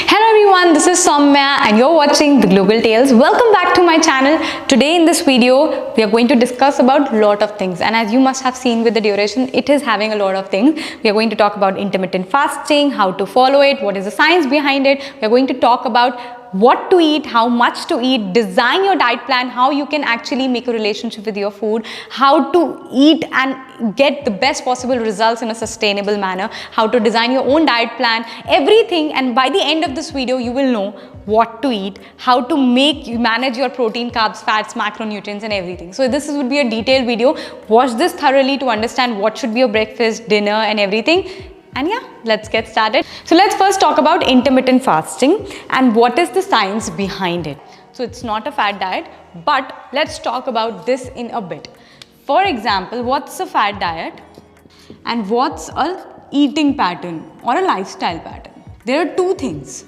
Hello everyone, this is Somya and you're watching the Global Tales. Welcome back to my channel. Today in this video, we are going to discuss about a lot of things, and as you must have seen with the duration, it is having a lot of things. We are going to talk about intermittent fasting, how to follow it, what is the science behind it. We are going to talk about what to eat, how much to eat, design your diet plan, how you can actually make a relationship with your food, how to eat and get the best possible results in a sustainable manner, how to design your own diet plan, everything. And by the end of this video, you will know what to eat, how to manage your protein, carbs, fats, macronutrients and everything. So this would be a detailed video. Watch this thoroughly to understand what should be your breakfast, dinner and everything. And yeah, let's get started. So let's first talk about intermittent fasting and what is the science behind it. So it's not a fad diet, but let's talk about this in a bit. For example, what's a fad diet and what's a eating pattern or a lifestyle pattern? There are two things.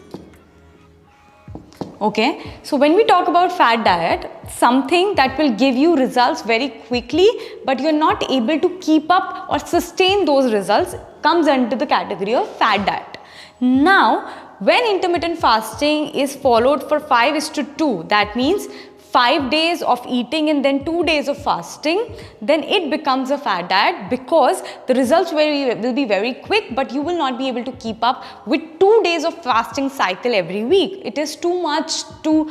Okay, so when we talk about fad diet, something that will give you results very quickly, but you're not able to keep up or sustain those results, comes under the category of fad diet. Now, when intermittent fasting is followed for 5:2, that means 5 days of eating and then 2 days of fasting, then it becomes a fad diet because the results will be very quick, but you will not be able to keep up with 2 days of fasting cycle every week. It is too much to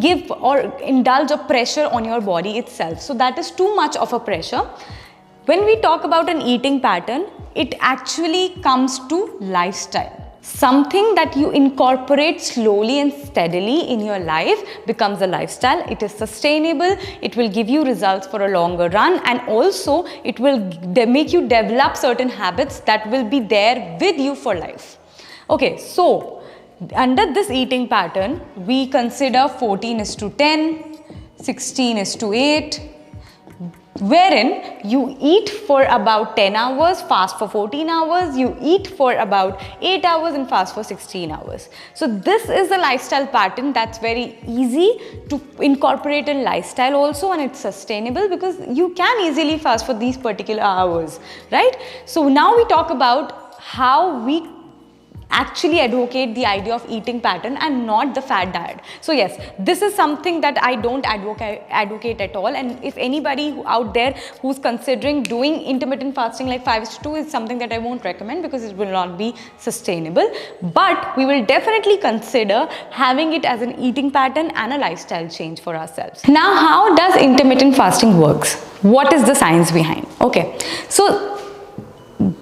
give or indulge a pressure on your body itself. So that is too much of a pressure. When we talk about an eating pattern, it actually comes to lifestyle. Something that you incorporate slowly and steadily in your life becomes a lifestyle. It is sustainable, it will give you results for a longer run, and also it will make you develop certain habits that will be there with you for life. Okay, so under this eating pattern, we consider 14:10, 16:8, wherein you eat for about 10 hours, fast for 14 hours, you eat for about 8 hours and fast for 16 hours. So this is a lifestyle pattern that's very easy to incorporate in lifestyle also, and it's sustainable because you can easily fast for these particular hours, right? So now we talk about how we actually advocate the idea of eating pattern and not the fad diet. So yes, this is something that I don't advocate at all, and if anybody out there who's considering doing intermittent fasting like 5:2 is something that I won't recommend because it will not be sustainable, but we will definitely consider having it as an eating pattern and a lifestyle change for ourselves. Now, how does intermittent fasting works? What is the science behind? Okay, so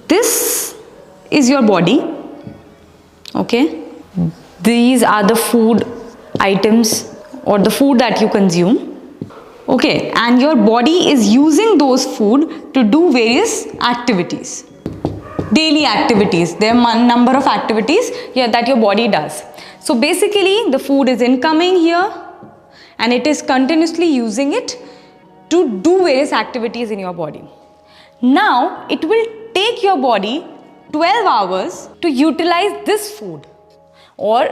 this is your body. Okay, these are the food items or the food that you consume. Okay, and your body is using those food to do various activities, daily activities. There are a number of activities that your body does. So basically the food is incoming here and it is continuously using it to do various activities in your body. Now it will take your body 12 hours to utilize this food or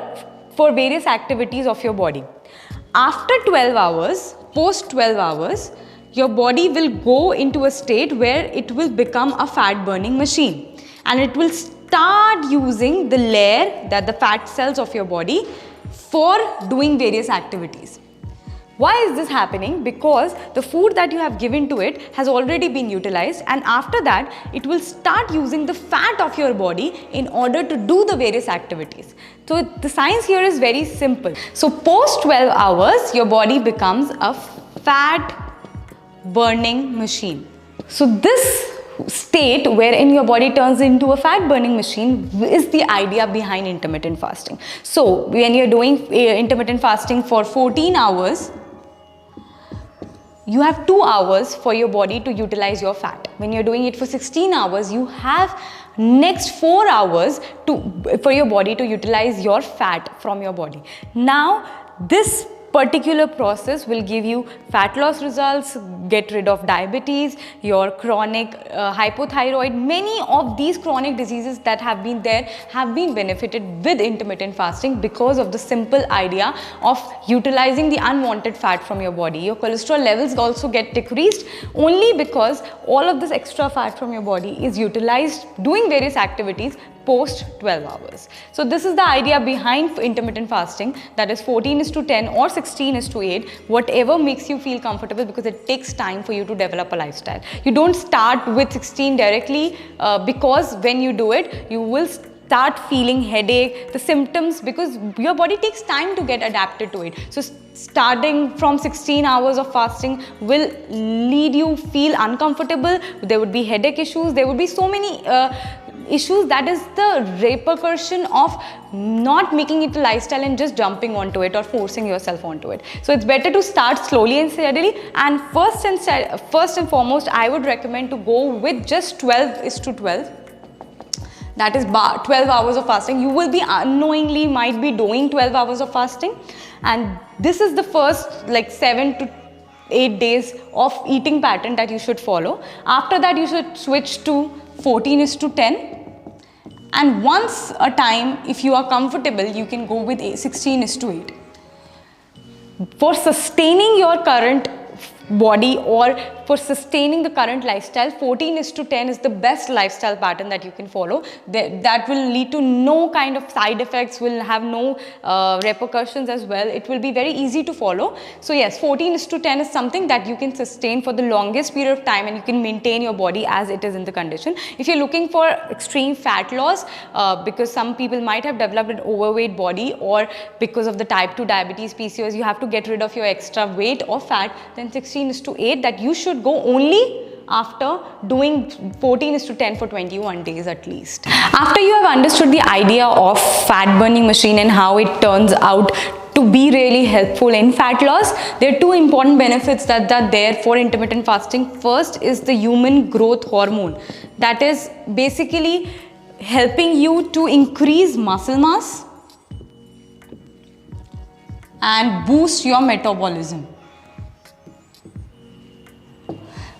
for various activities of your body. After 12 hours, post 12 hours, your body will go into a state where it will become a fat burning machine, and it will start using the layer, that the fat cells of your body, for doing various activities. Why is this happening? Because the food that you have given to it has already been utilized, and after that it will start using the fat of your body in order to do the various activities. So the science here is very simple. So post 12 hours your body becomes a fat burning machine. So this state wherein your body turns into a fat burning machine is the idea behind intermittent fasting. So when you're doing intermittent fasting for 14 hours, you have 2 hours for your body to utilize your fat. When you're doing it for 16 hours, you have next 4 hours for your body to utilize your fat from your body. Now, this particular process will give you fat loss results, get rid of diabetes, your chronic hypothyroid. Many of these chronic diseases that have been there have been benefited with intermittent fasting because of the simple idea of utilizing the unwanted fat from your body. Your cholesterol levels also get decreased only because all of this extra fat from your body is utilized doing various activities post 12 hours. So this is the idea behind intermittent fasting, that is 14:10 or 16:8, whatever makes you feel comfortable, because it takes time for you to develop a lifestyle. You don't start with 16 directly because when you do it, you will start feeling headache, the symptoms, because your body takes time to get adapted to it. So starting from 16 hours of fasting will lead you feel uncomfortable. There would be headache issues, there would be so many issues. That is the repercussion of not making it a lifestyle and just jumping onto it or forcing yourself onto it. So it's better to start slowly and steadily, and first and foremost I would recommend to go with just 12:12. That is 12 hours of fasting. You will be unknowingly might be doing 12 hours of fasting, and this is the first like 7 to 8 days of eating pattern that you should follow. After that you should switch to 14:10, and once a time, if you are comfortable, you can go with 16:8. For sustaining your current body or for sustaining the current lifestyle, 14:10 is the best lifestyle pattern that you can follow. That will lead to no kind of side effects, will have no repercussions as well. It will be very easy to follow. So yes, 14:10 is something that you can sustain for the longest period of time, and you can maintain your body as it is in the condition. If you're looking for extreme fat loss, because some people might have developed an overweight body, or because of the type 2 diabetes, PCOS, you have to get rid of your extra weight or fat, then 16:8, that you should go only after doing 14:10 for 21 days at least. After you have understood the idea of fat burning machine and how it turns out to be really helpful in fat loss, there are two important benefits that are there for intermittent fasting. First is the human growth hormone, that is basically helping you to increase muscle mass and boost your metabolism.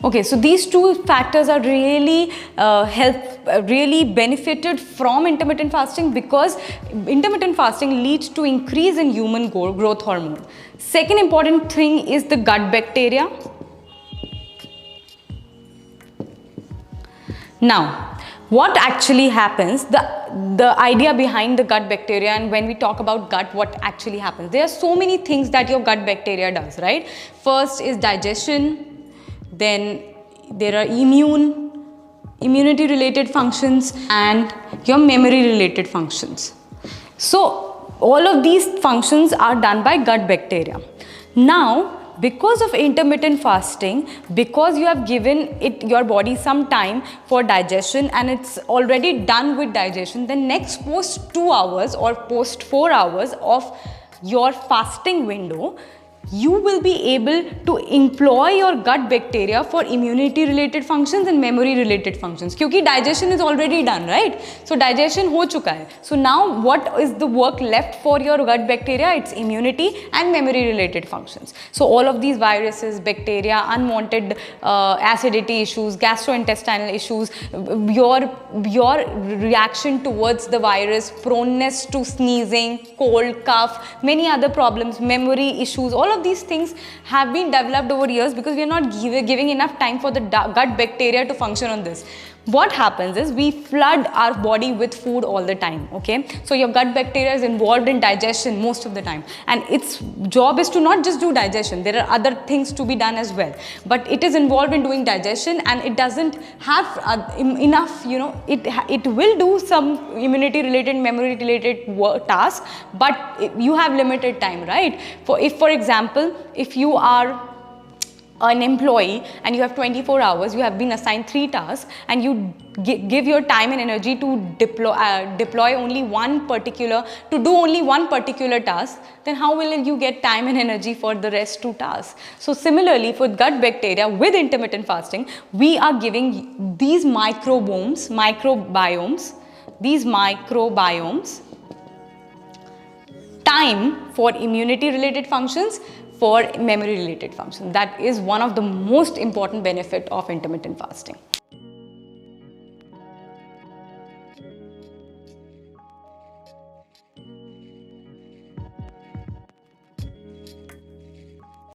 Okay, so these two factors are really really benefited from intermittent fasting, because intermittent fasting leads to increase in human growth hormone. Second important thing is the gut bacteria. Now, what actually happens, the idea behind the gut bacteria, and when we talk about gut, what actually happens? There are so many things that your gut bacteria does, right? First is digestion. Then there are immunity related functions and your memory related functions. So all of these functions are done by gut bacteria. Now, because of intermittent fasting, because you have given your body some time for digestion and it's already done with digestion, then next post 2 hours or post 4 hours of your fasting window, you will be able to employ your gut bacteria for immunity related functions and memory related functions, because digestion is already done, right? So digestion ho chuka hai. So now what is the work left for your gut bacteria? It's immunity and memory related functions. So all of these viruses, bacteria, unwanted acidity issues, gastrointestinal issues, your reaction towards the virus, proneness to sneezing, cold, cough, many other problems, memory issues, all of these things have been developed over years because we are not giving enough time for the gut bacteria to function on this. What happens is we flood our body with food all the time, okay? So your gut bacteria is involved in digestion most of the time, and its job is to not just do digestion. There are other things to be done as well, but it is involved in doing digestion, and it doesn't have enough, it will do some immunity related, memory related tasks, but you have limited time, right? For example, if you are an employee and you have 24 hours, you have been assigned 3 tasks, and you give your time and energy to deploy only one particular task, then how will you get time and energy for the rest 2 tasks? So similarly, for gut bacteria with intermittent fasting, we are giving these microbiomes time for immunity related functions, for memory related functions. That is one of the most important benefit of intermittent fasting.